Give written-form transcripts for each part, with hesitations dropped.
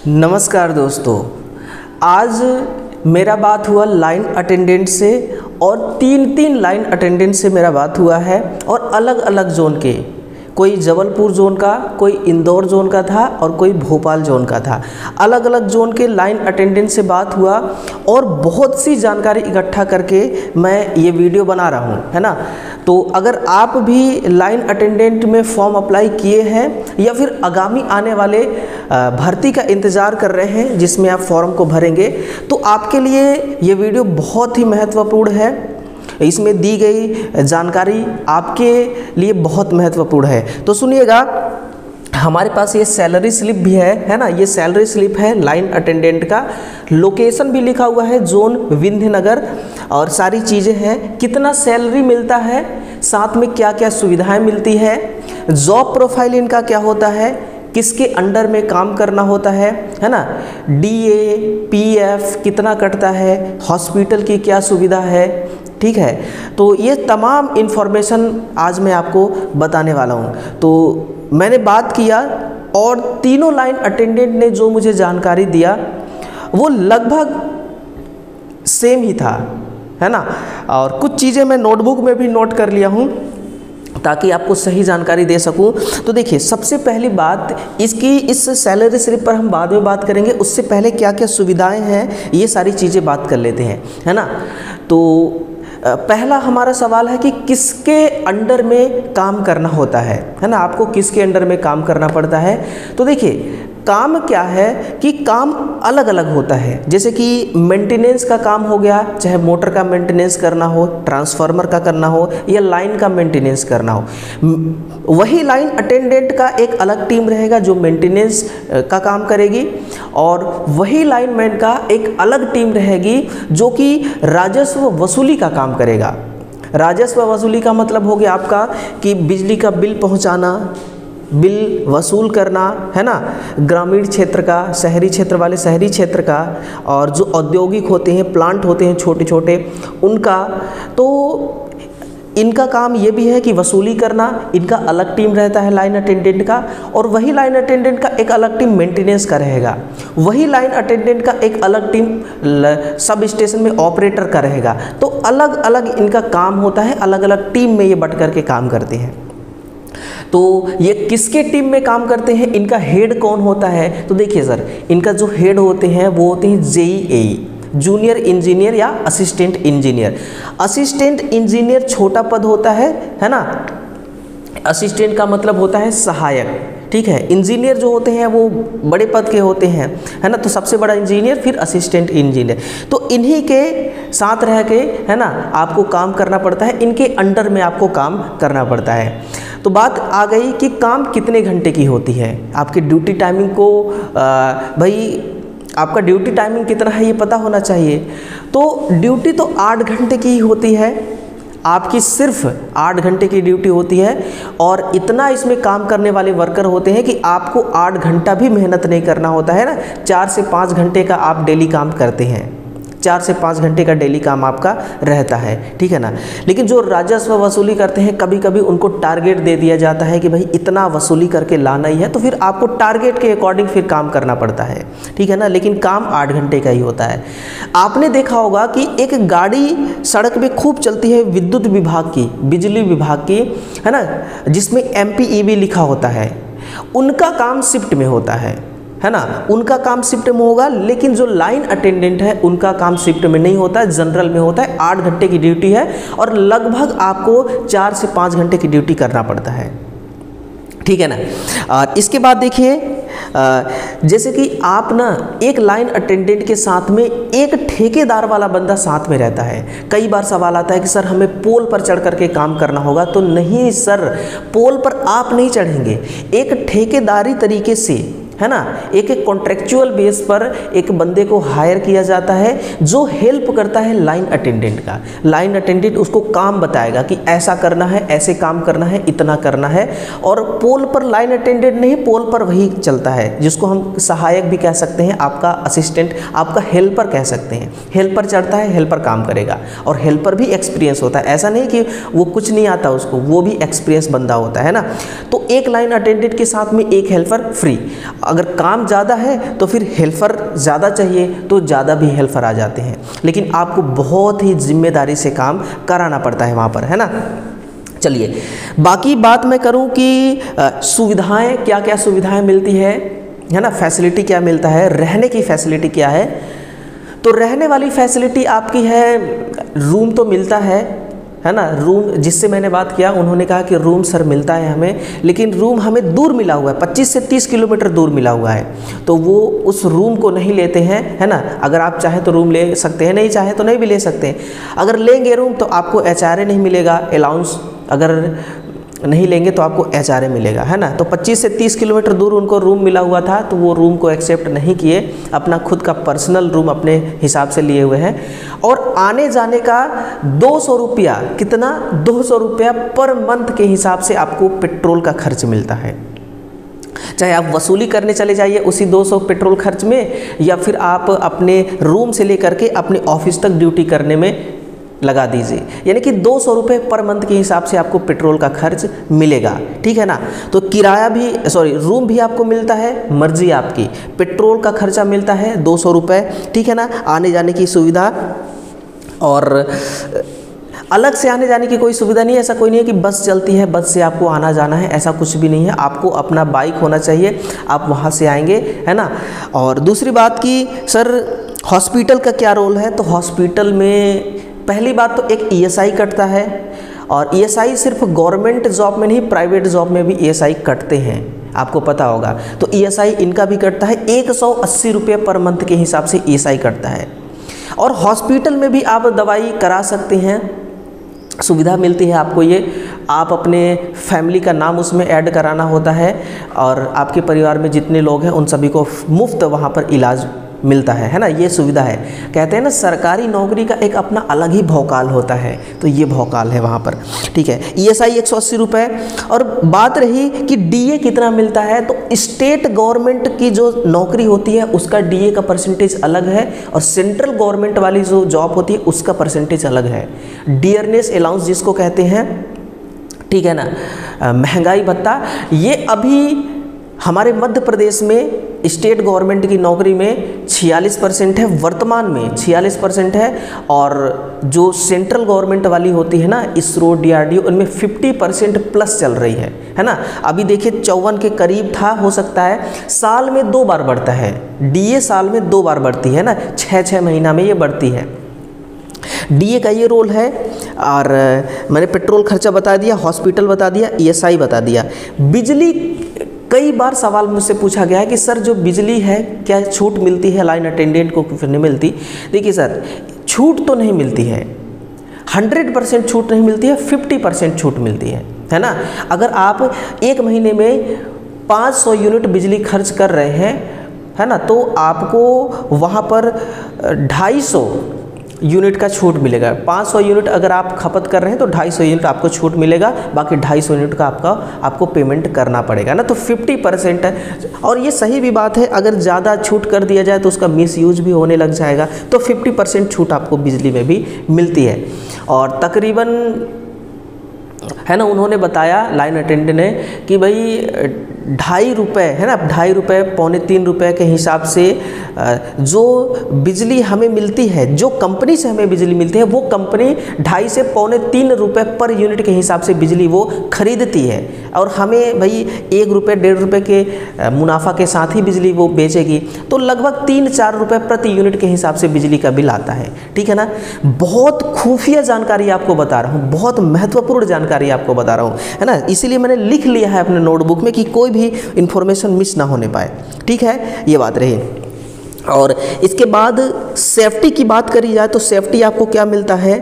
नमस्कार दोस्तों, आज मेरा बात हुआ लाइन अटेंडेंट से और तीन लाइन अटेंडेंट से मेरा बात हुआ है और अलग अलग जोन के, कोई जबलपुर जोन का, कोई इंदौर जोन का था और कोई भोपाल जोन का था। अलग अलग जोन के लाइन अटेंडेंट से बात हुआ और बहुत सी जानकारी इकट्ठा करके मैं ये वीडियो बना रहा हूँ, है ना। तो अगर आप भी लाइन अटेंडेंट में फॉर्म अप्लाई किए हैं या फिर आगामी आने वाले भर्ती का इंतज़ार कर रहे हैं जिसमें आप फॉर्म को भरेंगे, तो आपके लिए ये वीडियो बहुत ही महत्वपूर्ण है। इसमें दी गई जानकारी आपके लिए बहुत महत्वपूर्ण है। तो सुनिएगा, हमारे पास ये सैलरी स्लिप भी है ना। ये सैलरी स्लिप है लाइन अटेंडेंट का, लोकेशन भी लिखा हुआ है जोन विंध्यनगर और सारी चीज़ें हैं, कितना सैलरी मिलता है, साथ में क्या क्या सुविधाएं मिलती है, जॉब प्रोफाइल इनका क्या होता है, किसके अंडर में काम करना होता है ना, DA PF कितना कटता है, हॉस्पिटल की क्या सुविधा है, ठीक है। तो ये तमाम इन्फॉर्मेशन आज मैं आपको बताने वाला हूँ। तो मैंने बात किया और तीनों लाइन अटेंडेंट ने जो मुझे जानकारी दिया वो लगभग सेम ही था, है ना। और कुछ चीज़ें मैं नोटबुक में भी नोट कर लिया हूँ ताकि आपको सही जानकारी दे सकूं। तो देखिए, सबसे पहली बात इस सैलरी स्लिप पर हम बाद में बात करेंगे, उससे पहले क्या क्या सुविधाएं हैं ये सारी चीज़ें बात कर लेते हैं, है ना। तो पहला हमारा सवाल है कि किसके अंडर में काम करना होता है ना। आपको किसके अंडर में काम करना पड़ता है। तो देखिए, काम क्या है कि काम अलग अलग होता है। जैसे कि मेंटेनेंस का काम हो गया, चाहे मोटर का मेंटेनेंस करना हो, ट्रांसफार्मर का करना हो या लाइन का मेंटेनेंस करना हो, वही लाइन अटेंडेंट का एक अलग टीम रहेगा जो मेंटेनेंस का काम करेगी, और वही लाइनमैन का एक अलग टीम रहेगी जो कि राजस्व वसूली का काम करेगा। राजस्व वसूली का मतलब हो गया आपका कि बिजली का बिल पहुंचाना, बिल वसूल करना, है ना, ग्रामीण क्षेत्र का, शहरी क्षेत्र वाले शहरी क्षेत्र का, और जो औद्योगिक होते हैं, प्लांट होते हैं छोटे छोटे, उनका। तो इनका काम ये भी है कि वसूली करना। इनका अलग टीम रहता है लाइन अटेंडेंट का, और वही लाइन अटेंडेंट का एक अलग टीम मेंटेनेंस का रहेगा। वही लाइन अटेंडेंट का एक अलग टीम सब स्टेशन में ऑपरेटर का रहेगा। तो अलग अलग इनका काम होता है, अलग अलग टीम में ये बट करके काम करते हैं। तो ये किसके टीम में काम करते हैं, इनका हेड कौन होता है। तो देखिए सर, इनका जो हेड होते हैं वो होते हैं JEE, जूनियर इंजीनियर या असिस्टेंट इंजीनियर। असिस्टेंट इंजीनियर छोटा पद होता है ना। असिस्टेंट का मतलब होता है सहायक, ठीक है। इंजीनियर जो होते हैं वो बड़े पद के होते हैं, है ना। तो सबसे बड़ा इंजीनियर, फिर असिस्टेंट इंजीनियर। तो इन्हीं के साथ रह के, है ना, आपको काम करना पड़ता है, इनके अंडर में आपको काम करना पड़ता है। तो बात आ गई कि काम कितने घंटे की होती है। आपकी ड्यूटी टाइमिंग को भाई आपका ड्यूटी टाइमिंग कितना है ये पता होना चाहिए। तो ड्यूटी तो 8 घंटे की ही होती है, आपकी सिर्फ 8 घंटे की ड्यूटी होती है। और इतना इसमें काम करने वाले वर्कर होते हैं कि आपको 8 घंटा भी मेहनत नहीं करना होता है ना। 4 से 5 घंटे का आप डेली काम करते हैं, 4 से 5 घंटे का डेली काम आपका रहता है, ठीक है ना। लेकिन जो राजस्व वसूली करते हैं, कभी कभी उनको टारगेट दे दिया जाता है कि भाई इतना वसूली करके लाना ही है, तो फिर आपको टारगेट के अकॉर्डिंग फिर काम करना पड़ता है, ठीक है ना। लेकिन काम 8 घंटे का ही होता है। आपने देखा होगा कि एक गाड़ी सड़क पे खूब चलती है विद्युत विभाग की, बिजली विभाग की, है ना, जिसमें MPEB लिखा होता है। उनका काम शिफ्ट में होता है ना। उनका काम शिफ्ट में होगा, लेकिन जो लाइन अटेंडेंट है उनका काम शिफ्ट में नहीं होता है, जनरल में होता है। 8 घंटे की ड्यूटी है और लगभग आपको 4 से 5 घंटे की ड्यूटी करना पड़ता है, ठीक है ना। इसके बाद देखिए, जैसे कि आप ना एक लाइन अटेंडेंट के साथ में एक ठेकेदार वाला बंदा साथ में रहता है। कई बार सवाल आता है कि सर हमें पोल पर चढ़ करके काम करना होगा। तो नहीं सर, पोल पर आप नहीं चढ़ेंगे। एक ठेकेदारी तरीके से, है ना, एक कॉन्ट्रेक्चुअल बेस पर एक बंदे को हायर किया जाता है जो हेल्प करता है लाइन अटेंडेंट का। लाइन अटेंडेंट उसको काम बताएगा कि ऐसा करना है, ऐसे काम करना है, इतना करना है। और पोल पर लाइन अटेंडेंट नहीं, पोल पर वही चलता है जिसको हम सहायक भी कह सकते हैं, आपका असिस्टेंट, आपका हेल्पर कह सकते हैं। हेल्पर चढ़ता है, हेल्पर काम करेगा, और हेल्पर भी एक्सपीरियंस होता है। ऐसा नहीं कि वो कुछ नहीं आता उसको, वो भी एक्सपीरियंस बंदा होता है ना। तो एक लाइन अटेंडेंट के साथ में एक हेल्पर फ्री। अगर काम ज़्यादा है तो फिर हेल्पर ज़्यादा चाहिए, तो ज़्यादा भी हेल्पर आ जाते हैं, लेकिन आपको बहुत ही जिम्मेदारी से काम कराना पड़ता है वहाँ पर, है ना। चलिए बाकी बात मैं करूँ कि सुविधाएं, क्या क्या सुविधाएं मिलती है ना, फैसिलिटी क्या मिलता है, रहने की फैसिलिटी क्या है। तो रहने वाली फैसिलिटी आपकी है, रूम तो मिलता है ना। रूम जिससे मैंने बात किया उन्होंने कहा कि रूम सर मिलता है हमें, लेकिन रूम हमें दूर मिला हुआ है, 25 से 30 किलोमीटर दूर मिला हुआ है, तो वो उस रूम को नहीं लेते हैं, है ना। अगर आप चाहें तो रूम ले सकते हैं, नहीं चाहे तो नहीं भी ले सकते हैं। अगर लेंगे रूम तो आपको HRA नहीं मिलेगा, अलाउंस अगर नहीं लेंगे तो आपको HRA मिलेगा, है ना। तो 25 से 30 किलोमीटर दूर उनको रूम मिला हुआ था, तो वो रूम को एक्सेप्ट नहीं किए, अपना खुद का पर्सनल रूम अपने हिसाब से लिए हुए हैं। और आने जाने का 200 रुपया, कितना, 200 रुपया पर मंथ के हिसाब से आपको पेट्रोल का खर्च मिलता है। चाहे आप वसूली करने चले जाइए उसी 200 पेट्रोल खर्च में, या फिर आप अपने रूम से लेकर के अपने ऑफिस तक ड्यूटी करने में लगा दीजिए, यानी कि 200 रुपये पर मंथ के हिसाब से आपको पेट्रोल का खर्च मिलेगा, ठीक है ना। तो किराया भी, रूम भी आपको मिलता है, मर्जी आपकी, पेट्रोल का खर्चा मिलता है 200 रुपये, ठीक है ना। आने जाने की सुविधा, और अलग से आने जाने की कोई सुविधा नहीं है। ऐसा कोई नहीं है कि बस चलती है, बस से आपको आना जाना है, ऐसा कुछ भी नहीं है। आपको अपना बाइक होना चाहिए, आप वहाँ से आएंगे, है ना। और दूसरी बात कि सर हॉस्पिटल का क्या रोल है, तो हॉस्पिटल में पहली बात तो एक ESI कटता है, और ESI सिर्फ गवर्नमेंट जॉब में नहीं, प्राइवेट जॉब में भी ESI कटते हैं, आपको पता होगा। तो ESI इनका भी कटता है, 180 रुपये पर मंथ के हिसाब से ESI कटता है। और हॉस्पिटल में भी आप दवाई करा सकते हैं, सुविधा मिलती है आपको ये, आप अपने फैमिली का नाम उसमें ऐड कराना होता है, और आपके परिवार में जितने लोग हैं उन सभी को मुफ्त वहाँ पर इलाज मिलता है ना। ये सुविधा है। कहते हैं ना सरकारी नौकरी का एक अपना अलग ही भौकाल होता है, तो ये भौकाल है वहाँ पर, ठीक है। ESI 180 रुपये। और बात रही कि DA कितना मिलता है, तो स्टेट गवर्नमेंट की जो नौकरी होती है उसका DA का परसेंटेज अलग है, और सेंट्रल गवर्नमेंट वाली जो जॉब होती है उसका परसेंटेज अलग है। डियरनेस अलाउंस जिसको कहते हैं, ठीक है ना, महंगाई भत्ता, ये अभी हमारे मध्य प्रदेश में स्टेट गवर्नमेंट की नौकरी में 46% है, वर्तमान में 46% है, और जो सेंट्रल गवर्नमेंट वाली होती है ना, ISRO DRDO, उनमें 50% प्लस चल रही है ना। अभी देखिए 54 के करीब था, हो सकता है। साल में 2 बार बढ़ता है DA, साल में 2 बार बढ़ती है ना, 6-6 महीना में ये बढ़ती है। DA का ये रोल है। और मैंने पेट्रोल खर्चा बता दिया, हॉस्पिटल बता दिया, ESI बता दिया। बिजली, कई बार सवाल मुझसे पूछा गया है कि सर जो बिजली है क्या छूट मिलती है लाइन अटेंडेंट को, फिर नहीं मिलती। देखिए सर, छूट तो नहीं मिलती है, 100% छूट नहीं मिलती है, 50% छूट मिलती है ना। अगर आप एक महीने में 500 यूनिट बिजली खर्च कर रहे हैं, है ना, तो आपको वहाँ पर 250 यूनिट का छूट मिलेगा। 500 यूनिट अगर आप खपत कर रहे हैं तो 250 यूनिट आपको छूट मिलेगा, बाकी 250 यूनिट का आपको पेमेंट करना पड़ेगा ना। तो 50% है, और ये सही भी बात है। अगर ज़्यादा छूट कर दिया जाए तो उसका मिसयूज भी होने लग जाएगा। तो 50% छूट आपको बिजली में भी मिलती है। और तकरीबन, है ना, उन्होंने बताया लाइन अटेंडेंट ने कि भाई 2.5 रुपये, है ना, 2.5 रुपये, 2.25 रुपये के हिसाब से जो बिजली हमें मिलती है, जो कंपनी से हमें बिजली मिलती है, वो कंपनी 2.5 से 2.25 रुपये पर यूनिट के हिसाब से बिजली वो खरीदती है, और हमें भाई 1 रुपये 1.5 रुपये के मुनाफा के साथ ही बिजली वो बेचेगी। तो लगभग 3-4 रुपये प्रति यूनिट के हिसाब से बिजली का बिल आता है, ठीक है ना। बहुत खुफिया जानकारी आपको बता रहा हूँ, बहुत महत्वपूर्ण जानकारी आपको बता रहा हूँ, है ना। इसीलिए मैंने लिख लिया है अपने नोटबुक में कि कोई भी इंफॉर्मेशन मिस ना होने पाए, ठीक है। ये बात रही। और इसके बाद सेफ्टी की बात करी जाए तो सेफ्टी आपको क्या मिलता है।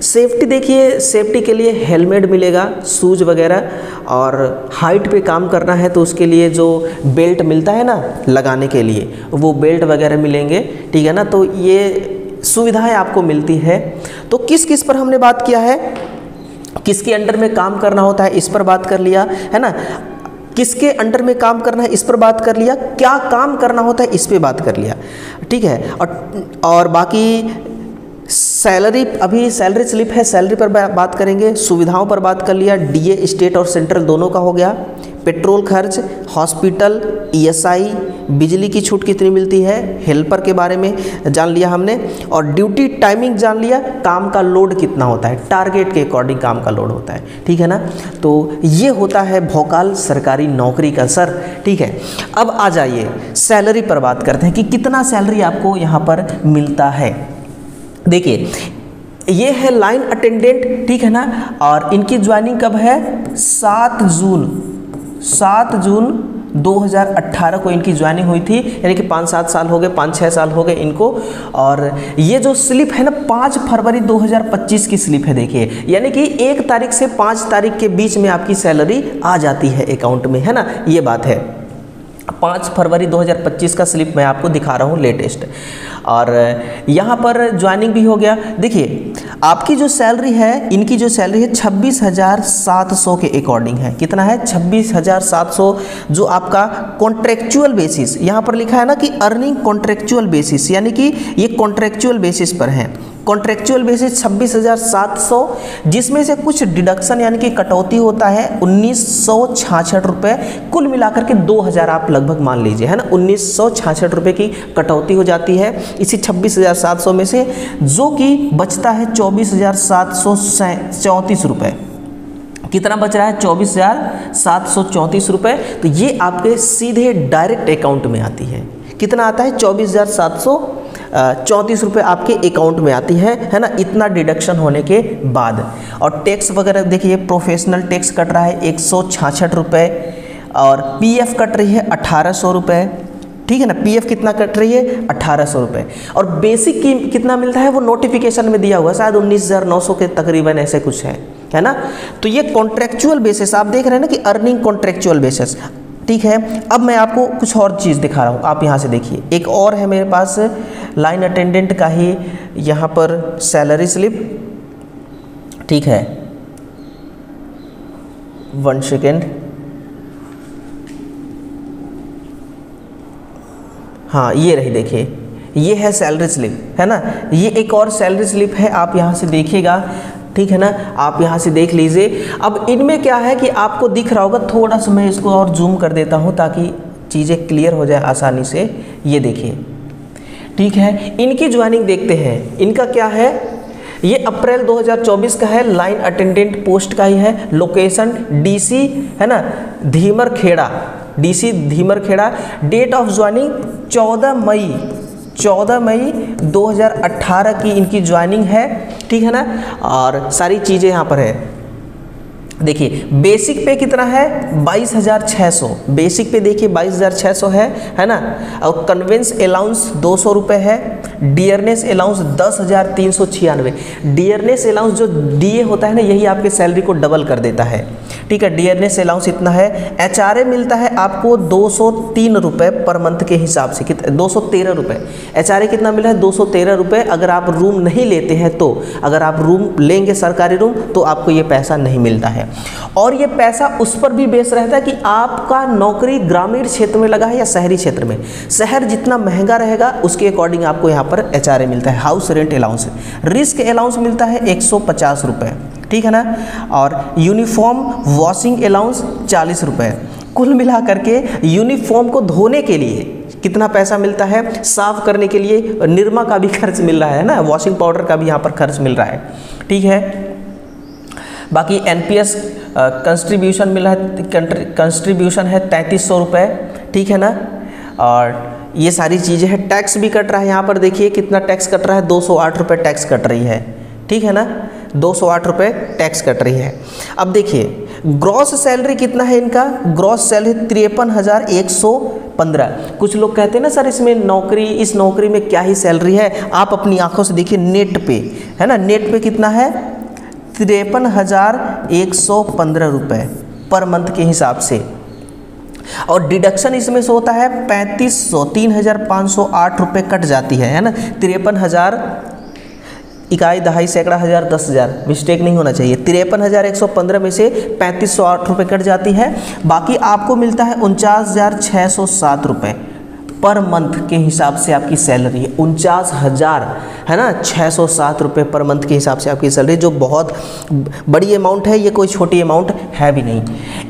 सेफ्टी देखिए, सेफ्टी के लिए हेलमेट मिलेगा, शूज वगैरह, और हाइट पे काम करना है तो उसके लिए जो बेल्ट मिलता है ना लगाने के लिए, वो बेल्ट वगैरह मिलेंगे, ठीक है ना। तो ये सुविधाएं आपको मिलती है। तो किस किस पर हमने बात किया है, किसके अंडर में काम करना होता है, इस पर बात कर लिया, है ना। किसके अंडर में काम करना है, इस पर बात कर लिया। क्या काम करना होता है, इस पे बात कर लिया, ठीक है। और बाकी सैलरी, अभी सैलरी स्लिप है, सैलरी पर बात करेंगे। सुविधाओं पर बात कर लिया, डीए स्टेट और सेंट्रल दोनों का हो गया। पेट्रोल खर्च, हॉस्पिटल, ईएसआई, बिजली की छूट कितनी मिलती है, हेल्पर के बारे में जान लिया हमने, और ड्यूटी टाइमिंग जान लिया, काम का लोड कितना होता है, टारगेट के अकॉर्डिंग काम का लोड होता है, ठीक है ना। तो ये होता है भौकाल सरकारी नौकरी का सर, ठीक है। अब आ जाइए सैलरी पर बात करते हैं कि कितना सैलरी आपको यहाँ पर मिलता है। देखिए ये है लाइन अटेंडेंट, ठीक है ना, और इनकी ज्वाइनिंग कब है, 7 जून 2018 को इनकी ज्वाइनिंग हुई थी, यानी कि 5-7 साल हो गए, 5-6 साल हो गए इनको। और ये जो स्लिप है ना 5 फरवरी 2025 की स्लिप है, देखिए, यानी कि 1 तारीख से 5 तारीख के बीच में आपकी सैलरी आ जाती है अकाउंट में, है ना, ये बात है। 5 फरवरी 2025 का स्लिप मैं आपको दिखा रहा हूँ लेटेस्ट, और यहाँ पर ज्वाइनिंग भी हो गया। देखिए आपकी जो सैलरी है, इनकी जो सैलरी है 26,700 के अकॉर्डिंग है। कितना है, 26,700, जो आपका कॉन्ट्रेक्चुअल बेसिस, यहाँ पर लिखा है ना कि अर्निंग कॉन्ट्रेक्चुअल बेसिस, यानी कि ये कॉन्ट्रेक्चुअल बेसिस पर है। कॉन्ट्रेक्चुअल बेसिस 26,700, जिसमें से कुछ डिडक्शन यानी कि कटौती होता है 1966 रुपये, कुल मिलाकर के 2000 आप लगभग मान लीजिए, है ना, 1966 रुपये की कटौती हो जाती है इसी 26,700 में से, जो कि बचता है 24,734 रुपये। कितना बच रहा है, 24,734 रुपये। तो ये आपके सीधे डायरेक्ट अकाउंट में आती है। कितना आता है, 24,734 रुपये आपके अकाउंट में आती है ना, इतना डिडक्शन होने के बाद। और टैक्स वगैरह देखिए, प्रोफेशनल टैक्स कट रहा है 166 रुपये, और पीएफ कट रही है 1800 रुपये, ठीक है ना, पीएफ कितना कट रही है, 1800 रुपये। और बेसिक की कितना मिलता है वो नोटिफिकेशन में दिया हुआ है, शायद 19,900 के तकरीबन ऐसे कुछ है ना। तो ये कॉन्ट्रेक्चुअल बेसिस आप देख रहे हैं ना कि अर्निंग कॉन्ट्रेक्चुअल बेसिस, ठीक है। अब मैं आपको कुछ और चीज़ दिखा रहा हूँ, आप यहाँ से देखिए, एक और है मेरे पास लाइन अटेंडेंट का ही यहाँ पर सैलरी स्लिप, ठीक है, 1 सेकेंड, हाँ ये रही, देखिए ये है सैलरी स्लिप, है ना। ये एक और सैलरी स्लिप है, आप यहाँ से देखिएगा, ठीक है ना, आप यहाँ से देख लीजिए। अब इनमें क्या है कि आपको दिख रहा होगा, थोड़ा सा मैं इसको और जूम कर देता हूँ ताकि चीज़ें क्लियर हो जाए आसानी से। ये देखिए, ठीक है, इनकी ज्वाइनिंग देखते हैं। इनका क्या है, ये अप्रैल 2024 का है, लाइन अटेंडेंट पोस्ट का ही है, लोकेशन डीसी, है ना, Dhimar Khera, DC Dhimar Khera. Date of joining 14 मई 2018 की इनकी ज्वाइनिंग है, ठीक है ना। और सारी चीज़ें यहाँ पर है, देखिए बेसिक पे कितना है, 22,600, बेसिक पे देखिए 22,600 है ना। और कन्वेंस अलाउंस 200 रुपये है, डियरनेस अलाउंस 10,396। डियरनेस अलाउंस जो डीए होता है ना, यही आपके सैलरी को डबल कर देता है, ठीक है। डियरनेस अलाउंस इतना है। एचआरए मिलता है आपको 203 रुपये पर मंथ के हिसाब से, 213 रुपये। एचआरए कितना मिला है, 213 रुपये। अगर आप रूम नहीं लेते हैं तो, अगर आप रूम लेंगे सरकारी रूम, तो आपको ये पैसा नहीं मिलता है। और ये पैसा उस पर भी बेस रहता है कि आपका नौकरी ग्रामीण क्षेत्र में लगा है या शहरी क्षेत्र में। शहर जितना महंगा रहेगा उसके अकॉर्डिंग आपको यहाँ पर एचआरए मिलता है। House rent allowance, risk allowance मिलता है 150 रुपये, ठीक है ना। और यूनिफॉर्म वॉशिंग अलाउंस 40 रुपये। कुल मिला करके यूनिफॉर्म को धोने के लिए कितना पैसा मिलता है, साफ करने के लिए निरमा का भी खर्च मिल रहा है ना, वॉशिंग पाउडर का भी यहाँ पर खर्च मिल रहा है, ठीक है। बाकी एनपीएस कंट्रीब्यूशन मिला है, कंट्रीब्यूशन है 3300 रुपये, ठीक है ना। और ये सारी चीज़ें हैं। टैक्स भी कट रहा है, यहाँ पर देखिए कितना टैक्स कट रहा है, 208 रुपये टैक्स कट रही है, ठीक है ना, 208 रुपये टैक्स कट रही है। अब देखिए ग्रॉस सैलरी कितना है इनका, ग्रॉस सैलरी 53,115। कुछ लोग कहते हैं ना सर इसमें नौकरी, इस नौकरी में क्या ही सैलरी है, आप अपनी आंखों से देखिए नेट पे, है ना, नेट पे कितना है, 53,115 रुपये पर मंथ के हिसाब से। और डिडक्शन इसमें से होता है 3500, 3,508 रुपये कट जाती है ना। 53,000 इकाई दहाई सैकड़ा हज़ार 10,000, मिस्टेक नहीं होना चाहिए। 53,115 में से 3508 रुपये कट जाती है। बाकी आपको मिलता है 49,607 रुपये पर मंथ के हिसाब से आपकी सैलरी है, 49,000 है ना 607 रुपये पर मंथ के हिसाब से आपकी सैलरी, जो बहुत बड़ी अमाउंट है, ये कोई छोटी अमाउंट है भी नहीं।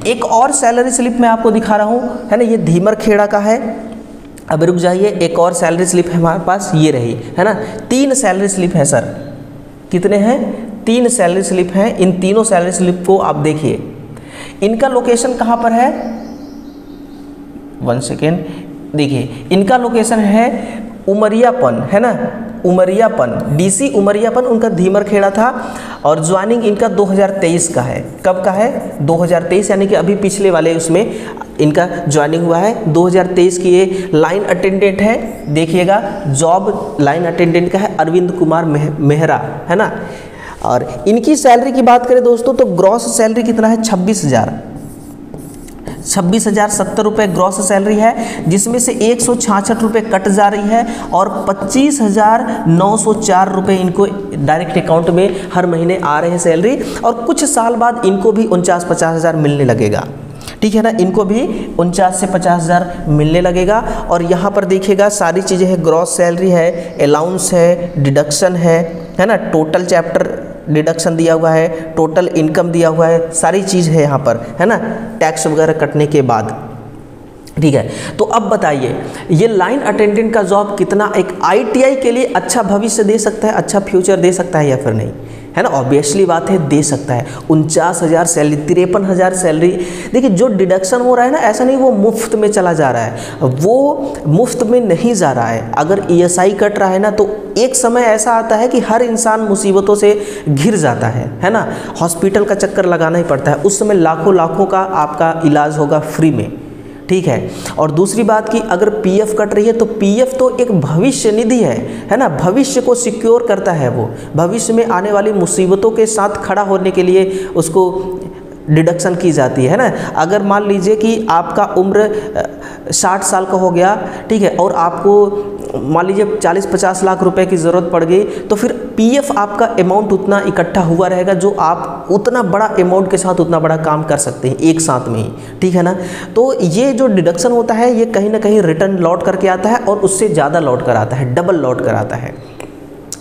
एक और सैलरी स्लिप मैं आपको दिखा रहा हूँ, है ना, ये धीमरखेड़ा का है। अब रुक जाइए, एक और सैलरी स्लिप है हमारे पास, ये रही, है ना। 3 सैलरी स्लिप है सर, कितने हैं? 3 सैलरी स्लिप हैं। इन तीनों सैलरी स्लिप को आप देखिए, इनका लोकेशन कहाँ पर है, 1 सेकेंड, देखिए इनका लोकेशन है उमरियापन, है ना, उमरियापन, डीसी उमरियापन उनका धीमरखेड़ा था, और ज्वाइनिंग इनका 2023 का है। कब का है? 2023, यानी कि अभी पिछले वाले उसमें इनका ज्वाइनिंग हुआ है। 2023 की ये लाइन अटेंडेंट है, देखिएगा जॉब लाइन अटेंडेंट का है, अरविंद कुमार मेहरा, है ना। और इनकी सैलरी की बात करें दोस्तों तो ग्रॉस सैलरी कितना है? 26,070 रुपये ग्रॉस सैलरी है, जिसमें से 166 रुपये कट जा रही है और 25,904 रुपये इनको डायरेक्ट अकाउंट में हर महीने आ रहे हैं सैलरी। और कुछ साल बाद इनको भी 49-50 हज़ार मिलने लगेगा, ठीक है ना, इनको भी 49 से 50 हज़ार मिलने लगेगा। और यहाँ पर देखिएगा सारी चीज़ें हैं, ग्रॉस सैलरी है, अलाउंस है, डिडक्शन है ना, टोटल चैप्टर डिडक्शन दिया हुआ है, टोटल इनकम दिया हुआ है, सारी चीज़ है यहाँ पर, है ना, टैक्स वगैरह कटने के बाद, ठीक है। तो अब बताइए, ये लाइन अटेंडेंट का जॉब कितना एक आईटीआई के लिए अच्छा भविष्य दे सकता है, अच्छा फ्यूचर दे सकता है या फिर नहीं, है ना। ऑब्वियसली बात है, दे सकता है। 49,000 सैलरी, 53,000 सैलरी। देखिए जो डिडक्शन हो रहा है ना, ऐसा नहीं वो मुफ्त में चला जा रहा है, वो मुफ्त में नहीं जा रहा है। अगर ईएसआई कट रहा है ना, तो एक समय ऐसा आता है कि हर इंसान मुसीबतों से घिर जाता है ना, हॉस्पिटल का चक्कर लगाना ही पड़ता है। उस समय लाखों का आपका इलाज होगा फ्री में, ठीक है। और दूसरी बात कि अगर पीएफ कट रही है तो पीएफ तो एक भविष्य निधि है ना, भविष्य को सिक्योर करता है, वो भविष्य में आने वाली मुसीबतों के साथ खड़ा होने के लिए उसको डिडक्शन की जाती है ना। अगर मान लीजिए कि आपका उम्र 60 साल का हो गया, ठीक है, और आपको मान लीजिए 40-50 लाख रुपए की ज़रूरत पड़ गई, तो फिर पीएफ आपका अमाउंट उतना इकट्ठा हुआ रहेगा जो आप उतना बड़ा अमाउंट के साथ उतना बड़ा काम कर सकते हैं एक साथ में ही, ठीक है ना। तो ये जो डिडक्शन होता है ये कहीं ना कहीं रिटर्न लौट करके आता है और उससे ज़्यादा लौट कर आता है, डबल लौट कर आता है,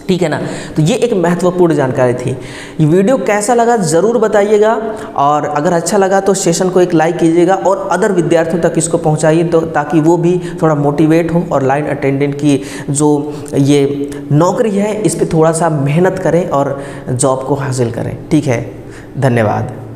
ठीक है ना। तो ये एक महत्वपूर्ण जानकारी थी। ये वीडियो कैसा लगा ज़रूर बताइएगा, और अगर अच्छा लगा तो सेशन को एक लाइक कीजिएगा और अदर विद्यार्थियों तक इसको पहुंचाइए, तो ताकि वो भी थोड़ा मोटिवेट हो और लाइन अटेंडेंट की जो ये नौकरी है इस पर थोड़ा सा मेहनत करें और जॉब को हासिल करें, ठीक है। धन्यवाद।